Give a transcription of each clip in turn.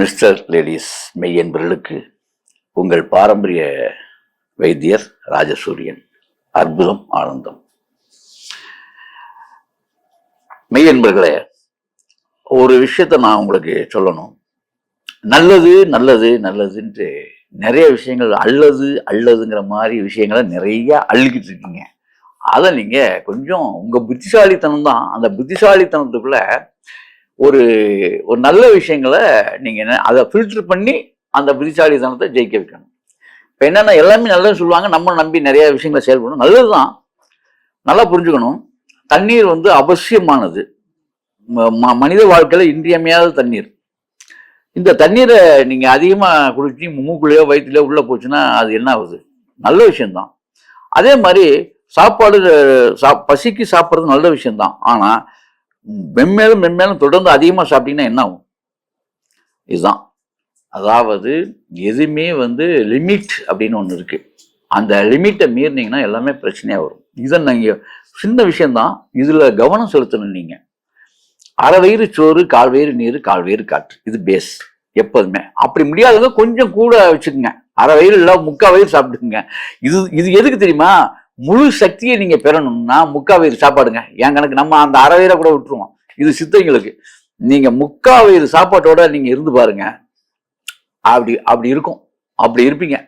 Mister ladies மெய்யன்பர்களுக்கு உங்கள் பாரம்பரிய வைத்தியர் ராஜசூரியன். அற்புதம், ஆனந்தம். மெய்யன்பர்களே, ஒரு விஷயத்த நான் உங்களுக்கு சொல்லணும். நல்லது நல்லது நல்லதுன்ட்டு நிறைய விஷயங்கள் அல்லதுங்கிற மாதிரி விஷயங்களை நிறைய அள்ளிக்கிட்டு இருக்கீங்க. அதை நீங்க கொஞ்சம் உங்க புத்திசாலித்தனம் தான். அந்த புத்திசாலித்தனத்துக்குள்ள ஒரு ஒரு நல்ல விஷயங்களை நீங்க அதை ஃபில்டர் பண்ணி அந்த புத்திசாலித்தனத்தை ஜெயிக்க வைக்கணும். இப்போ என்னென்ன எல்லாமே நல்லதுன்னு சொல்லுவாங்க, நம்ம நம்பி நிறைய விஷயங்களை செயல்படணும். நல்லதுதான், நல்லா புரிஞ்சுக்கணும். தண்ணீர் அவசியமானது, மனித வாழ்க்கையில இன்றியமையாத தண்ணீர். இந்த தண்ணீரை நீங்க அதிகமா குடிச்சு மூக்குலையோ வயிற்றுலையோ உள்ள போச்சுன்னா அது என்ன ஆகுது? நல்ல விஷயம்தான். அதே மாதிரி சாப்பாடு பசிக்கு சாப்பிட்றது நல்ல விஷயம்தான். ஆனா மென்மேலும் தொடர்ந்து அதிகமா சாப்பிட்டீங்கன்னா என்ன ஆகும்? இதுதான். அதாவது எதுவுமே லிமிட் அப்படின்னு ஒன்று இருக்கு. அந்த லிமிட்டை மீறினீங்கன்னா எல்லாமே பிரச்சனையா வரும். இதை நீங்க சின்ன விஷயம்தான், இதுல கவனம் செலுத்தணும். நீங்க அரை வயிறு சோறு, கால் வயிறு நீர், கால் வயிறு காற்று, இது பேஸ் எப்போதுமே. அப்படி முடியாதவங்க கொஞ்சம் கூட வச்சுக்கோங்க. அரை வயிறு இல்லை, முக்கால் வயிறு சாப்பிட்டுக்குங்க. இது எதுக்கு தெரியுமா? முழு சக்தியை நீங்க பெறணும்னா முக்கால் வயிறு சாப்பாடுங்க. என் கணக்கு நம்ம அந்த அரை வயிறை கூட விட்டுருவோம். இது சித்தைங்களுக்கு. நீங்க முக்கால் வயிறு சாப்பாட்டோட நீங்க இருந்து பாருங்க, அப்படி இருக்கும். அப்படி இருப்பீங்க.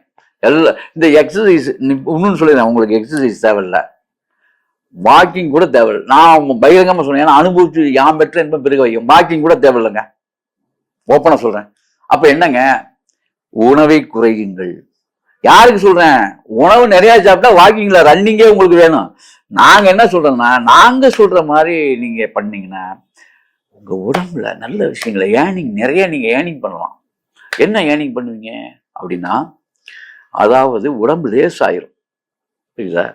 எல்லாம் இந்த எக்ஸசைஸ் இன்னொன்னு சொல்லிடுறேன், உங்களுக்கு எக்ஸசைஸ் தேவையில்லை, வாக்கிங் கூட தேவையில்லை. நான் பகிரங்கமா சொன்னேன், ஏன்னா அனுபவிச்சு யான் பெற்ற என்பது பெருக வைக்கும். வாக்கிங் கூட தேவையில்லைங்க, ஓப்பனா சொல்றேன். அப்ப என்னங்க, உணவை குறையுங்கள். யாருக்கு சொல்றேன்? உணவு நிறைய சாப்பிட்டா வாக்கிங்ல ரன்னிங்கே உங்களுக்கு வேணும். நாங்க என்ன சொல்றோம்னா, நாங்க சொல்ற மாதிரி நீங்க பண்ணீங்கன்னா உங்க உடம்புல நல்ல விஷயங்களை நிறைய நீங்க ஏர்னிங் பண்ணலாம். என்ன ஏர்னிங் பண்ணுவீங்க அப்படின்னா, அதாவது உடம்பு லேசாயிரும். புரியுதா?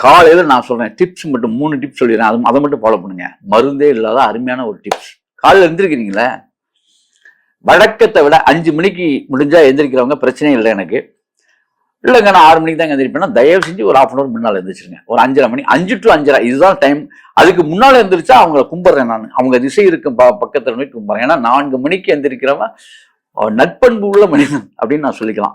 காலையில நான் சொல்றேன் டிப்ஸ் மட்டும் 3 டிப்ஸ் சொல்லிடுறேன், அதை மட்டும் ஃபாலோ பண்ணுங்க. மருந்தே இல்லாத அருமையான ஒரு டிப்ஸ். காலையில் எழுந்திருக்கிறீங்களே, வழக்கத்தை விட 5 மணிக்கு முடிஞ்சா எந்திரிக்கிறவங்க பிரச்சனை இல்லை எனக்கு. இல்லைங்க நான் 6 மணிக்கு தான் எந்திரிப்பேன்னா தயவு செஞ்சு ஒரு 1/2 hour முன்னால் எழுந்திரிச்சிருங்க. ஒரு 5:30 மணி, 5 to 5:30 இதுதான் டைம். அதுக்கு முன்னால் எழுந்திரிச்சா அவங்கள கும்பிட்றேன் நான். அவங்க திசை இருக்கும் பக்கத்தில் போய் கும்பிட்றேன். ஏன்னா 4 மணிக்கு எந்திரிக்கிறவன் நட்பண்பு உள்ள மனிதன் அப்படின்னு நான் சொல்லிக்கலாம்.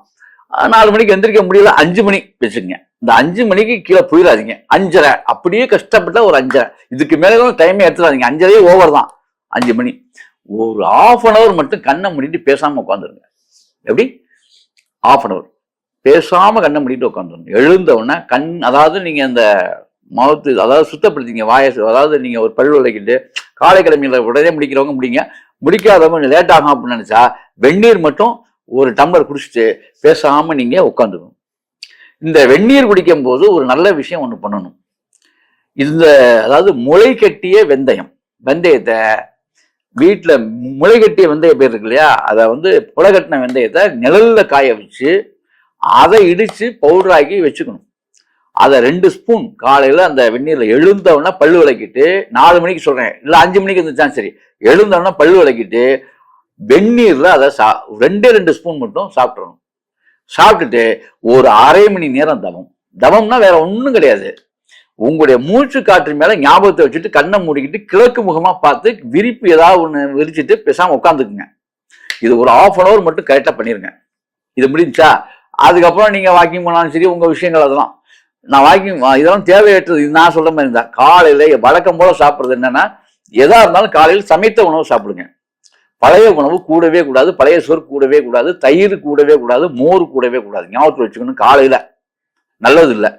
4 மணிக்கு எந்திரிக்க முடியல, 5 மணி வச்சுக்கோங்க. இந்த 5 மணிக்கு கீழே போயிடாதீங்க. 5:30 அப்படியே கஷ்டப்பட்ட ஒரு 5:30, இதுக்கு மேலே டைமே எடுத்துடாதீங்க. 5:30 ஓவர் தான். 5 மணி ஒரு 1/2 hour மட்டும் கண்ணை மூடிட்டு பேசாம உட்காந்துருங்க. எப்படி? 1/2 hour பேசாம கண்ணை மூடிட்டு உட்காந்துருங்க. எழுந்த உடனே அதாவது நீங்க அந்த மவுத்து, அதாவது சுத்தப்படுத்திங்க வாயை. அதாவது நீங்க ஒரு பல் விளக்கிட்டு காலை கிழமையில உடனே முடிக்கிறவங்க முடிங்க, முடிக்காதவங்க கொஞ்சம் லேட் ஆகும் அப்படின்னு நினைச்சா வெந்நீர் மட்டும் ஒரு டம்ளர் குடிச்சிட்டு பேசாம நீங்க உட்காந்துக்கணும். இந்த வெந்நீர் குடிக்கும் போது ஒரு நல்ல விஷயம் ஒண்ணு பண்ணணும். அதாவது முளை கட்டிய வெந்தயத்தை வீட்டுல முளை கட்டிய வெந்தய பேர் இருக்கு இல்லையா, அதை முளை கட்டின வெந்தயத்தை நிழல்ல காய வச்சு அதை இடிச்சு பவுடராக்கி வச்சுக்கணும். அதை 2 ஸ்பூன் காலையில அந்த வெந்நீர்ல எழுந்தவொடனே பல்லு விளக்கிட்டு, 4 மணிக்கு சொல்றேன், இல்ல 5 மணிக்கு இருந்துச்சான் சரி, எழுந்தவொடனே பல்லு விளக்கிட்டு வெந்நீர்ல அதை 2 ஸ்பூன் மட்டும் சாப்பிட்றணும். சாப்பிட்டுட்டு ஒரு அரை மணி நேரம் தவம்னா வேற ஒன்றும் கிடையாது. உங்களுடைய மூச்சு காற்று மேல ஞாபகத்தை வச்சுட்டு கண்ணை மூடிக்கிட்டு கிழக்கு முகமா பார்த்து விரிப்பு ஏதாவது ஒண்ணு விரிச்சிட்டு பேசாம உட்காந்துக்குங்க. இது ஒரு 1/2 hour மட்டும் கரெக்டா பண்ணிருங்க. இது முடிஞ்சா அதுக்கப்புறம் நீங்க வாக்கிங் போனாலும் சரி, உங்க விஷயங்கள் அதெல்லாம். நான் வாக்கிங் இதெல்லாம் தேவையற்றது. இது நான் சொல்ற மாதிரி இருந்தா காலையில வழக்கம் போல சாப்பிட்றது என்னன்னா, எதா இருந்தாலும் காலையில் சமைத்த உணவு சாப்பிடுங்க. பழைய உணவு கூடவே கூடாது, பழைய சோறு கூடவே கூடாது, தயிர் கூடவே கூடாது, மோர் கூடவே கூடாது. ஞாபகத்தில் வச்சுக்கணும், காலையில நல்லது இல்லை.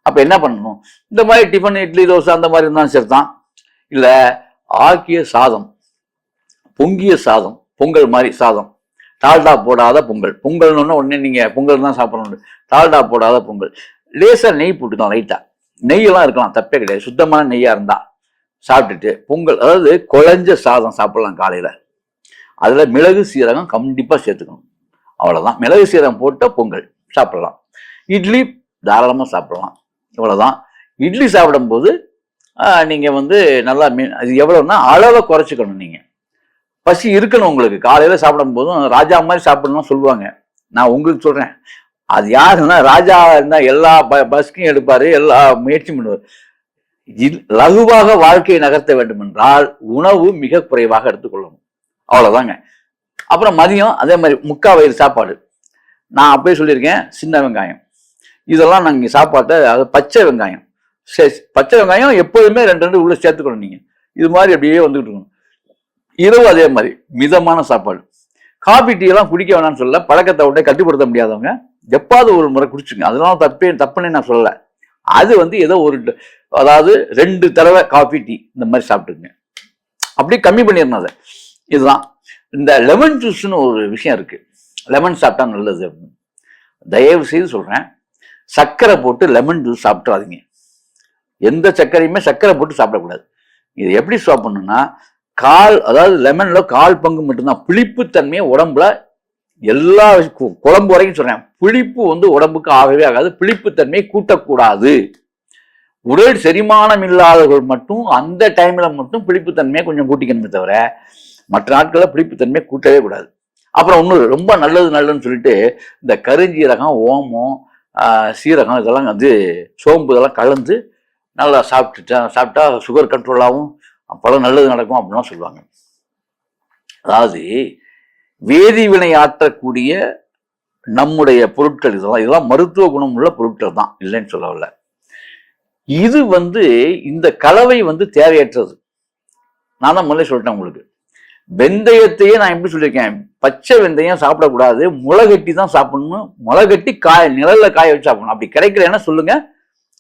அப்ப என்ன பண்ணணும்? இந்த மாதிரி டிஃபன், இட்லி, தோசை அந்த மாதிரி இருந்தாலும் சரி தான். இல்ல ஆக்கிய சாதம், பொங்கிய சாதம், பொங்கல் மாதிரி சாதம், டால்டா போடாத பொங்கல்னு உடனே நீங்க பொங்கல் தான் சாப்பிடணும். டால்டா போடாத பொங்கல், லேசா நெய் போட்டுக்கலாம். லைட்டா நெய்யெல்லாம் இருக்கலாம், தப்பே கிடையாது. சுத்தமான நெய்யா இருந்தா சாப்பிட்டுட்டு பொங்கல், அதாவது குழஞ்ச சாதம் சாப்பிடலாம் காலையில. அதுல மிளகு சீரகம் கண்டிப்பா சேர்த்துக்கணும். அவ்வளவுதான். மிளகு சீரகம் போட்ட பொங்கல் சாப்பிடலாம். இட்லி தாராளமா சாப்பிடலாம். இவ்வளவுதான். இட்லி சாப்பிடும் போது நீங்க நல்லா அது எவ்வளவுன்னா அளவை குறைச்சிக்கணும். நீங்க பசி இருக்கணும் உங்களுக்கு. காலையில சாப்பிடும் போதும் ராஜா மாதிரி சாப்பிடணும்னு சொல்லுவாங்க. நான் உங்களுக்கு சொல்றேன், அது யாருன்னா ராஜா இருந்தா எல்லா பஸ்கையும் எடுப்பாரு, எல்லா முயற்சியும் பண்ணுவார். லகுவாக வாழ்க்கையை நகர்த்த வேண்டும் என்றால் உணவு மிக குறைவாக எடுத்துக்கொள்ளணும். அவ்வளவுதாங்க. அப்புறம் மதியம் அதே மாதிரி 3/4 வயிறு சாப்பாடு. நான் அப்பயே சொல்லியிருக்கேன், சின்ன வெங்காயம் இதெல்லாம் நாங்கள் சாப்பாட்டை, அது பச்சை வெங்காயம், பச்சை வெங்காயம் எப்போதுமே 2 உள்ள சேர்த்துக்கணும். நீங்கள் இது மாதிரி அப்படியே வந்துகிட்டு இருக்கணும். இரவு அதே மாதிரி மிதமான சாப்பாடு. காபி டீ எல்லாம் குடிக்க வேணாம்னு சொல்ல, பழக்கத்தை விட கட்டுப்படுத்த முடியாதவங்க எப்பாவது ஒரு முறை குடிச்சுங்க. அதனால தப்புன்னு நான் சொல்லலை. அது ஏதோ அதாவது 2 தடவை காபி டீ இந்த மாதிரி சாப்பிட்டுங்க. அப்படியே கம்மி பண்ணிடணும் அதை. இதுதான் இந்த லெமன் ஜூஸ்ன்னு ஒரு விஷயம் இருக்கு. லெமன் சாப்பிட்டா நல்லது அப்படின்னு தயவு செய்து சொல்றேன். சர்க்கரை போட்டு லெமன் ஜூஸ் சாப்பிட்றாதீங்க. எந்த சர்க்கரையுமே சர்க்கரை போட்டு சாப்பிடக்கூடாது. இது எப்படி சாப்பிடணும்னா, அதாவது லெமன்ல 1/4 பங்கு மட்டும்தான் புளிப்புத்தன்மையை உடம்புல எல்லா குழம்பு வரைக்கும் சொல்றேன். புளிப்பு உடம்புக்கு ஆகவே ஆகாது. புளிப்புத்தன்மையை கூட்டக்கூடாது. உடல் செரிமானம் இல்லாதவர்கள் மட்டும் அந்த டைம்ல மட்டும் புளிப்புத்தன்மையை கொஞ்சம் கூட்டிக்கணுமே தவிர மற்ற நாட்களில் புளிப்புத்தன்மையை கூட்டவே கூடாது. அப்புறம் இன்னொரு ரொம்ப நல்லதுன்னு சொல்லிட்டு இந்த கருஞ்சீரகம், ஓமம், சீரகம் இதெல்லாம் சோம்பு இதெல்லாம் கலந்து நல்லா சாப்பிட்டா சுகர் கண்ட்ரோல் ஆகும், பல நல்லது நடக்கும் அப்படின்லாம் சொல்லுவாங்க. அதாவது வேதிவினை ஆற்றக்கூடிய நம்முடைய பொருட்கள் இதெல்லாம் மருத்துவ குணம் உள்ள பொருட்கள் தான், இல்லைன்னு சொல்லவில்லை. இது இந்த கலவை தேவையற்றது. நான் தான் முதல்ல சொல்லிட்டேன் உங்களுக்கு. வெந்தயத்தையே நான் எப்படி சொல்லியிருக்கேன், பச்சை வெந்தயம் சாப்பிடக்கூடாது, முளைகட்டி தான் சாப்பிடணும். முளைகட்டி நிழல்ல காய வச்சு சாப்பிடணும். அப்படி கிடைக்கலன்னா சொல்லுங்க,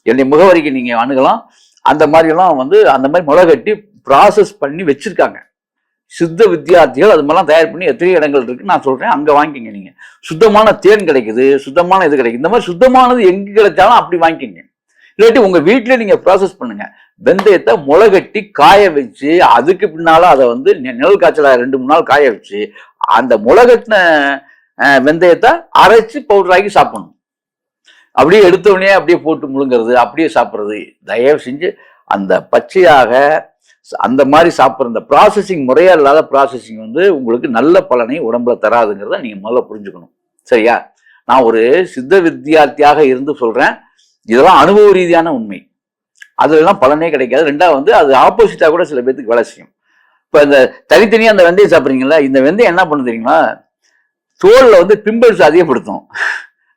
என்னுடைய முகவரிக்கு நீங்க அணுகலாம். அந்த மாதிரி எல்லாம் அந்த மாதிரி முளைகட்டி ப்ராசஸ் பண்ணி வச்சிருக்காங்க சித்த வித்தியார்த்திகள். அது மாதிரிலாம் தயார் பண்ணி எத்தனை இடங்கள் இருக்கு நான் சொல்றேன், அங்க வாங்கிக்கங்க. நீங்க சுத்தமான தேன் கிடைக்குது, சுத்தமான இது கிடைக்குது. இந்த மாதிரி சுத்தமானது எங்க கிடைச்சாலும் அப்படி வாங்கிக்கங்க. இல்லாட்டி உங்க வீட்டுல நீங்க ப்ராசஸ் பண்ணுங்க. வெந்தயத்தை முளைகட்டி காய வச்சு, அதுக்கு பின்னால அதை நிழல் காய்ச்சல 2-3 நாள் காய வச்சு, அந்த முளைகட்டின வெந்தயத்தை அரைச்சு பவுடர் ஆக்கி சாப்பிடணும். அப்படியே எடுத்தவொடனே அப்படியே போட்டு முழுங்கிறது, அப்படியே சாப்பிட்றது தயவு செஞ்சு அந்த பச்சையாக அந்த மாதிரி சாப்பிட்ற இந்த ப்ராசஸிங் முறையா இல்லாத ப்ராசஸிங் உங்களுக்கு நல்ல பலனை உடம்புல தராதுங்கிறத நீங்க முதல்ல புரிஞ்சுக்கணும். சரியா? நான் ஒரு சித்த வித்தியார்த்தியாக இருந்து சொல்றேன். இதெல்லாம் அனுபவ ரீதியான உண்மை. அதுலாம் பலனே கிடைக்காது. ரெண்டாவது அது ஆப்போசிட்டா கூட சில பேருக்கு வேலை செய்யும். இப்ப இந்த தனித்தனியா அந்த வெந்தயம் சாப்பிட்றீங்களா, இந்த வெந்தயம் என்ன பண்ணு தெரியுங்களா, தோல்ல பிம்பிள்ஸ் அதிகப்படுத்தும்.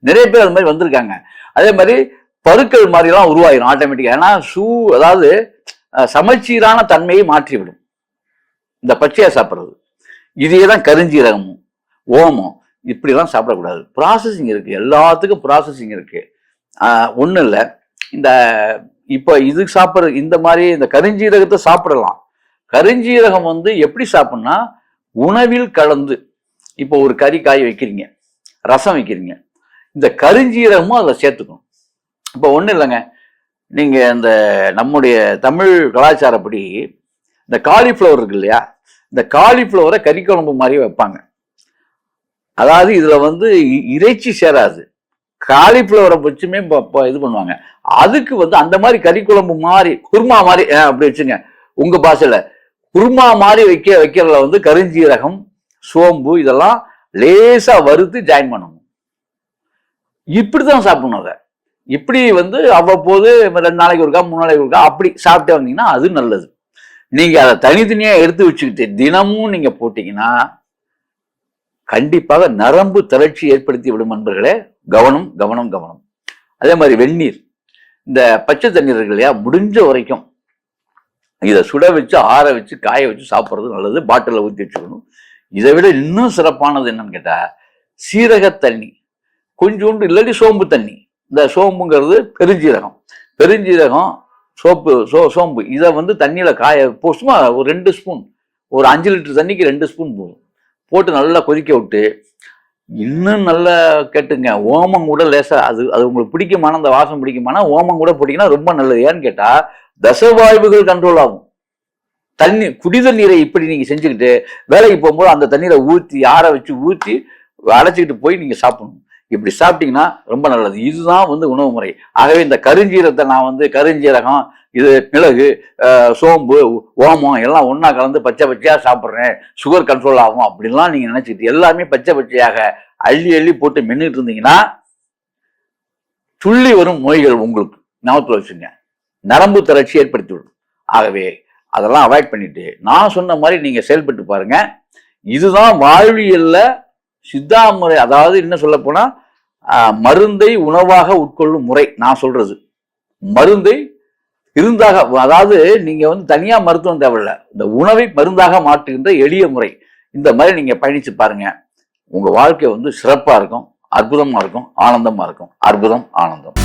நிறைய பேர் அது மாதிரி வந்திருக்காங்க. அதே மாதிரி பருக்கள் மாதிரி எல்லாம் உருவாயிரும் ஆட்டோமேட்டிக்கா. ஏன்னா அதாவது சமச்சீரான தன்மையை மாற்றிவிடும் இந்த பச்சையா சாப்பிட்றது. இதேதான் கருஞ்சீரகமும் ஓமம் இப்படிலாம் சாப்பிடக்கூடாது. ப்ராசஸிங் இருக்கு, எல்லாத்துக்கும் ப்ராசஸிங் இருக்கு. ஒன்றும் இல்லை, இந்த இப்போ இது சாப்பிட்றது இந்த மாதிரி இந்த கருஞ்சீரகத்தை சாப்பிடலாம். கருஞ்சீரகம் எப்படி சாப்பிட்னா, உணவில் கலந்து, இப்போ ஒரு கறி காய் வைக்கிறீங்க, ரசம் வைக்கிறீங்க, இந்த கருஞ்சீரகமும் அதில் சேர்த்துக்கணும். இப்போ ஒன்றும் இல்லைங்க, நீங்கள் இந்த நம்முடைய தமிழ் கலாச்சாரப்படி இந்த காலிஃப்ளவர் இருக்கு இல்லையா, இந்த காலிஃப்ளவரை கறி குழம்பு மாதிரி வைப்பாங்க. அதாவது இதில் இறைச்சி சேராது, காலிஃப்ளவரை வச்சுமே இது பண்ணுவாங்க. அதுக்கு அந்த மாதிரி கறி குழம்பு மாதிரி குருமா மாதிரி அப்படி வச்சுங்க, உங்க பாஷையில குருமா மாதிரி வைக்கிறதுல கருஞ்சீரகம், சோம்பு இதெல்லாம் லேசா வறுத்து ஜாயின் பண்ணணும். இப்படிதான் சாப்பிடணும். அதை இப்படி அவ்வப்போது 2 நாளைக்கு ஒருக்கா 3 நாளைக்கு ஒருக்கா அப்படி சாப்பிட்டே வந்தீங்கன்னா அது நல்லது. நீங்க அதை தனித்தனியா எடுத்து வச்சுக்கிட்டு தினமும் நீங்க போட்டீங்கன்னா கண்டிப்பாக நரம்பு தளர்ச்சி ஏற்படுத்தி விடும். நண்பர்களே, கவனம் கவனம் கவனம். அதே மாதிரி வெந்நீர், இந்த பச்சை தண்ணீர் இருக்கு இல்லையா, முடிஞ்ச வரைக்கும் இதை சுட வச்சு ஆற வச்சு காய வச்சு சாப்பிட்றது நல்லது. பாட்டிலில் ஊற்றி வச்சுக்கணும். இதை விட இன்னும் சிறப்பானது என்னன்னு கேட்டா, சீரக தண்ணி கொஞ்சோண்டு, இல்லாட்டி சோம்பு தண்ணி. இந்த சோம்புங்கிறது பெருஞ்சீரகம் சோம்பு இதை தண்ணியில காய சும்மா ஒரு 2 ஸ்பூன், ஒரு 5 லிட்டர் தண்ணிக்கு 2 ஸ்பூன் போட்டு நல்லா கொதிக்க விட்டு, இன்னும் நல்லா கேட்டுங்க, ஓமம் கூட லேசா அது உங்களுக்கு பிடிக்குமான, அந்த வாசம் பிடிக்குமானா ஓமம் கூட போட்டீங்கன்னா ரொம்ப நல்லது. ஏன்னு கேட்டா தசவாய்வுகள் கண்ட்ரோல் ஆகும். குடி தண்ணீரை இப்படி நீங்க செஞ்சுக்கிட்டு வேலைக்கு போகும்போது அந்த தண்ணீரை ஊற்றி ஆற வச்சு ஊற்றி அடைச்சிக்கிட்டு போய் நீங்க சாப்பிடணும். இப்படி சாப்பிட்டீங்கன்னா ரொம்ப நல்லது. இதுதான் உணவு முறை. ஆகவே இந்த கருஞ்சீரகத்தை நான் கருஞ்சீரகம், இது மிளகு, சோம்பு, ஓமம் எல்லாம் ஒன்னா கலந்து பச்சையா சாப்பிட்றேன், சுகர் கண்ட்ரோல் ஆகும் அப்படின்லாம் நீங்க நினைச்சிட்டு எல்லாமே பச்சையாக அள்ளி போட்டு மென்னுட்டு இருந்தீங்கன்னா துள்ளி வரும் நோய்கள் உங்களுக்கு ஞாபகத்தில் வச்சுங்க, நரம்பு தளர்ச்சி ஏற்படுத்தி விடும். ஆகவே அதெல்லாம் அவாய்ட் பண்ணிட்டு நான் சொன்ன மாதிரி நீங்க செயல்பட்டு பாருங்க. இதுதான் வாழ்வியல்ல சித்தா முறை. அதாவது என்ன சொல்ல போனா மருந்தை உணவாக உட்கொள்ளும் முறை. நான் சொல்றது மருந்தை விருந்தாக, அதாவது நீங்க தனியா மருத்துவம் தேவையில்ல, இந்த உணவை மருந்தாக மாற்றுகின்ற எளிய முறை. இந்த மாதிரி நீங்க பயணிச்சு பாருங்க, உங்க வாழ்க்கை சிறப்பா இருக்கும், அற்புதமா இருக்கும், ஆனந்தமா இருக்கும். அற்புதம், ஆனந்தம்.